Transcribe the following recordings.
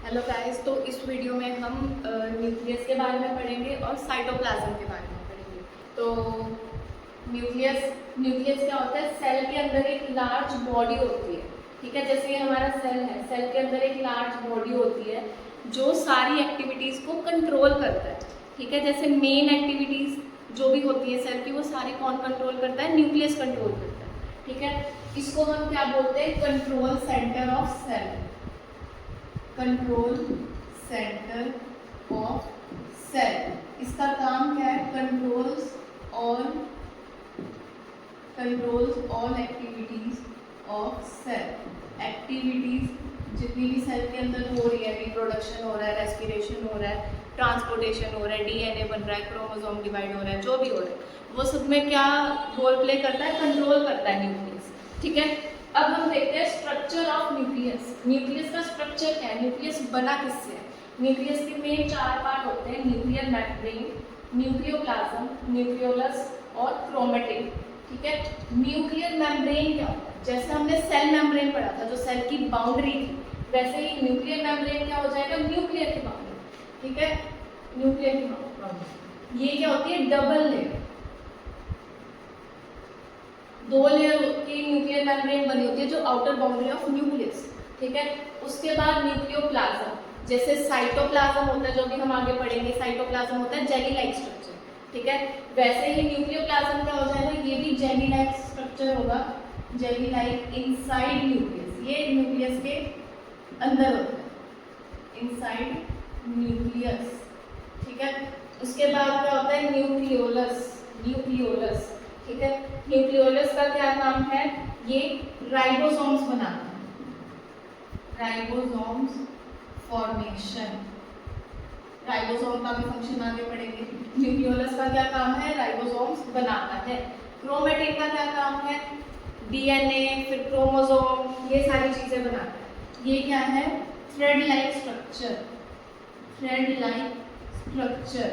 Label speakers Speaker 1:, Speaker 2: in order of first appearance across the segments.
Speaker 1: Hello guys, तो इस video में हम न्यूक्लियस के बारे में पढ़ेंगे और साइटोप्लाज्म के बारे में पढ़ेंगे। तो न्यूक्लियस क्या होता है? सेल के अंदर एक लार्ज बॉडी होती है। ठीक है, जैसे ये हमारा सेल है, सेल के अंदर एक लार्ज बॉडी होती है जो सारी एक्टिविटीज़ को कंट्रोल करता है। ठीक है, जैसे मेन एक्टिविटीज़ जो भी होती है सेल की, वो सारी कौन कंट्रोल करता है? न्यूक्लियस कंट्रोल करता है। ठीक है, इसको हम क्या बोलते हैं? Control centre of cell. Control centre of cell, इसका काम क्या है? Controls all activities of cell. Activities जितनी भी सेल के अंदर हो रही है, रिप्रोडक्शन हो रहा है, रेस्पिरेशन हो रहा है, ट्रांसपोर्टेशन हो रहा है, डीएनए बन रहा है, क्रोमोसोम डिवाइड हो रहा है, जो भी हो रहा है, वो सब में क्या रोल प्ले करता है? कंट्रोल करता है न्यूक्लियस। ठीक है, अब हम देखते हैं स्ट्रक्चर ऑफ न्यूक्लियस। न्यूक्लियस का स्ट्रक्चर क्या है? न्यूक्लियस बना किससे है? न्यूक्लियस के मेन 4 पार्ट होते हैं: न्यूक्लियर मेम्ब्रेन, न्यूक्लियोप्लाज्म, न्यूक्लियोलस और क्रोमेटिन। ठीक है, न्यूक्लियर मेम्ब्रेन क्या होता है? जैसे हमने सेल मेम्ब्रेन पढ़ा था, जो सेल की बाउंड्री थी, वैसे ही न्यूक्लियर मेम्ब्रेन क्या हो जाएगा? न्यूक्लियर की बाउंड्री। ठीक है, न्यूक्लियर की बाउंड्री ये क्या होती है? डबल लेयर, 2 लेयर की न्यूक्लियर मेम्ब्रेन बनी होती है, जो आउटर बाउंड्री ऑफ न्यूक्लियस। ठीक है, उसके बाद न्यूक्लियोप्लाज्म, जैसे साइटोप्लाज्म होता है, जो भी हम आगे पढ़ेंगे। साइटोप्लाज्म होता है जेली लाइक स्ट्रक्चर। ठीक है, वैसे ही न्यूक्लियोप्लाज्म क्या हो जाएगा? ये भी जेली लाइक स्ट्रक्चर होगा, जेली लाइक इनसाइड न्यूक्लियस। ये न्यूक्लियस के अंदर होता है, इनसाइड न्यूक्लियस। ठीक है, उसके बाद क्या होता है? न्यूक्लियोलस। न्यूक्लियोलस, ठीक है, न्यूक्लियोलस का क्या काम है? ये राइबोसोम्स बनाता है, राइबोसोम्स फॉर्मेशन। राइबोसोम का भी फंक्शन आगे पढ़ेंगे। न्यूक्लियोलस का क्या काम है? राइबोसोम्स बनाता है। क्रोमेटिन का क्या काम है? डीएनए, फिर क्रोमोसोम, ये सारी चीजें बनाता है। ये क्या है? Thread like structure, thread like structure.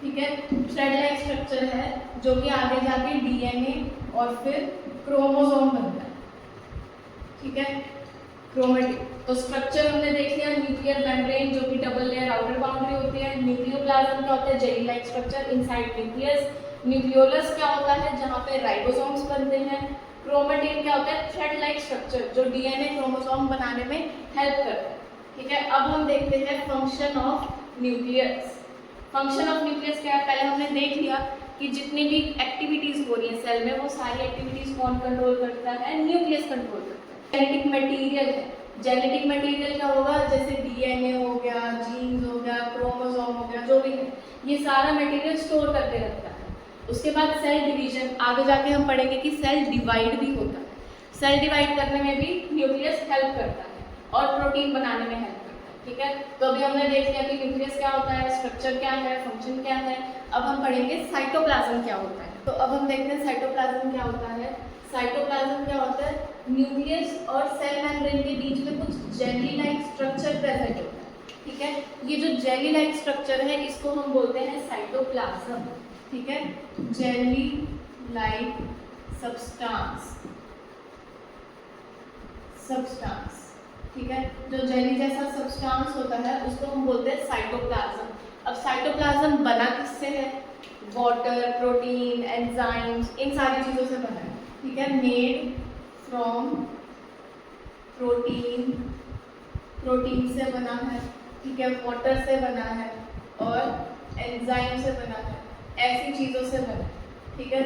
Speaker 1: ठीक है, थ्रेड लाइक स्ट्रक्चर है जो कि आगे जाके डीएनए और फिर क्रोमोसोम बनता है। ठीक है, क्रोमेटिन। तो स्ट्रक्चर हमने देख लिया। न्यूक्लियर मेम्ब्रेन जो कि डबल लेयर आउटर बाउंड्री होती है। न्यूक्लियोप्लाज्म क्या होता है? Jelly like structure inside nucleus. Nucleolus क्या होता है? जहाँ पे राइबोसोम्स बनते हैं। क्रोमेटिन क्या होता है? थ्रेड लाइक स्ट्रक्चर, जो डीएनए क्रोमोसोम बनाने में हेल्प करता है। ठीक है, अब हम देखते हैं function of nucleus. Function of nucleus क्या है? पहले हमने देख लिया कि जितनी भी एक्टिविटीज हो रही है सेल में, वो सारी एक्टिविटीज कौन कंट्रोल करता है? न्यूक्लियस कंट्रोल करता है। जेनेटिक मटेरियल है, जेनेटिक मटेरियल क्या होगा? जैसे डीएनए हो गया, जीन्स हो गया, क्रोमोसोम हो गया, जो भी है, ये सारा मटेरियल स्टोर करके रखता है। उसके बाद सेल डिवीजन, आगे जाके हम पढ़ेंगे कि सेल डिवाइड भी होता है। सेल डिवाइड करने में भी न्यूक्लियस हेल्प करता है और प्रोटीन बनाने में हेल्प। ठीक है, तो अभी हमने देख लिया कि न्यूक्लियस क्या होता है, स्ट्रक्चर क्या है, फंक्शन क्या है। अब हम पढ़ेंगे साइटोप्लाज्म क्या होता है। तो अब हम देखते हैं साइटोप्लाज्म क्या होता है। साइटोप्लाज्म क्या होता है? न्यूक्लियस और सेल मेम्ब्रेन के बीच में कुछ जेली लाइक स्ट्रक्चर प्रेजेंट होता है। ठीक है, ये जो जेली लाइक स्ट्रक्चर है, इसको हम बोलते हैं साइटोप्लाज्म। ठीक है, जेली लाइक सब्सटेंस, सब्सटेंस। ठीक है, जो जेली जैसा सब्सटेंस होता है उसको हम बोलते हैं साइटोप्लाज्म। अब साइटोप्लाज्म बना किससे है? वाटर, प्रोटीन, एंजाइम्स, इन सारी चीजों से बना है। ठीक है, मेड फ्रॉम प्रोटीन, प्रोटीन से बना है। ठीक है, वाटर से बना है और एंजाइम से बना है, ऐसी चीजों से बना है। ठीक है,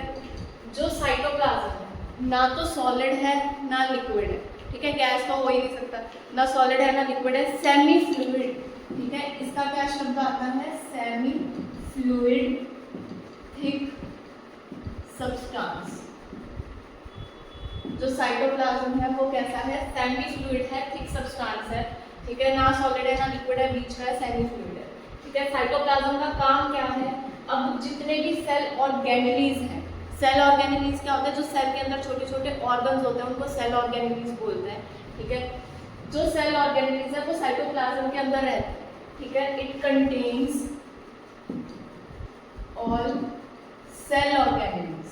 Speaker 1: जो साइटोप्लाज्म है ना तो सॉलिड है ना लिक्विड है। ठीक है, गैस का हो ही नहीं सकता, ना सॉलिड है ना लिक्विड है, सेमी फ्लूइड। ठीक है, इसका क्या शब्द आता है? Semi fluid thick substance. जो साइटोप्लाज्म है वो कैसा है? सेमी फ्लूइड है, थिक सब्सटेंस है। ठीक है, ना सॉलिड है ना लिक्विड है, बीच का है, सेमी फ्लूइड है। ठीक है, साइटोप्लाज्म का काम क्या है? अब जितने भी सेल ऑर्गेनेलीज हैं, सेल ऑर्गेनेलीज क्या होता है? जो सेल के अंदर छोटे छोटे ऑर्गन्स होते हैं, उनको सेल ऑर्गेनेलीज बोलते हैं। ठीक है, जो सेल ऑर्गेनेलीज है वो साइटोप्लाज्म के अंदर रहते हैं। ठीक है, it contains all cell organelles,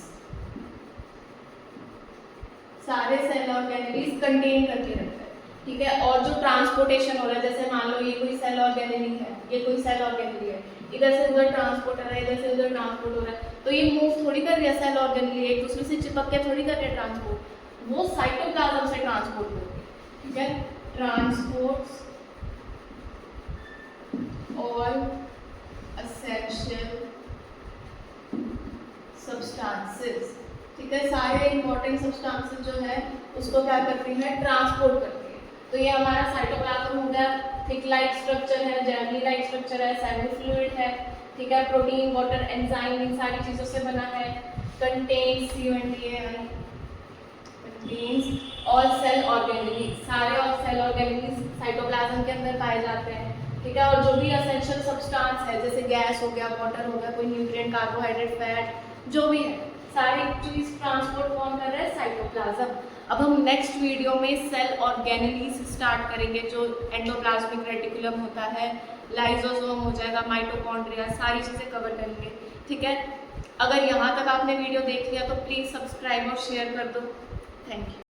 Speaker 1: सारे सेल ऑर्गेनेलीज कंटेन करके रखता है। ठीक है। और जो ट्रांसपोर्टेशन हो रहा है, जैसे मान लो ये कोई सेल ऑर्गेनेली है, ये कोई सेल ऑर्गेनेली है, इधर से उधर ट्रांसपोर्ट हो रहा है, इधर से उधर ट्रांसपोर्ट हो रहा है, तो ये मूव थोड़ी कर रही है सेल ऑर्गेनेली, एक दूसरे से चिपक के थोड़ी कर रही है ट्रांसपोर्ट, वो साइटोप्लाज्म से ट्रांसपोर्ट होती है। ठीक है, ट्रांसपोर्ट्स और एसेंशियल सब्सटेंसेस, ठीक है, सारे इंपॉर्टेंट सब्सटेंसेस जो है उसको क्या करती है, ट्रांसपोर्ट करती है। तो ये हमारा साइटोप्लाज्म हो गया, थिक लाइक स्ट्रक्चर है, जेली लाइक स्ट्रक्चर है, सेमी फ्लूइड है, ठीक है, प्रोटीन, वाटर, एंजाइम, इन सारी चीज़ों से बना है, कंटेन्स कंटेन्स और सेल ऑर्गेनेली, सारे और सेल ऑर्गेनेली साइटोप्लाज्म के अंदर पाए जाते हैं। ठीक है, और जो भी एसेंशियल सब्सटेंस है, जैसे गैस हो गया, वाटर हो गया, कोई न्यूट्रिएंट, कार्बोहाइड्रेट, फैट, जो भी है, सारी चीज ट्रांसपोर्ट कौन कर रहा है, साइटोप्लाज्म। अब हम नेक्स्ट वीडियो में सेल ऑर्गेनेलीज स्टार्ट करेंगे, जो एंडोप्लाज्मिक रेटिकुलम होता है, लाइसोसोम हो जाएगा, माइटोकॉन्ड्रिया, सारी चीज़ें कवर करेंगे। ठीक है, अगर यहाँ तक आपने वीडियो देख लिया तो प्लीज़ सब्सक्राइब और शेयर कर दो। Thank you.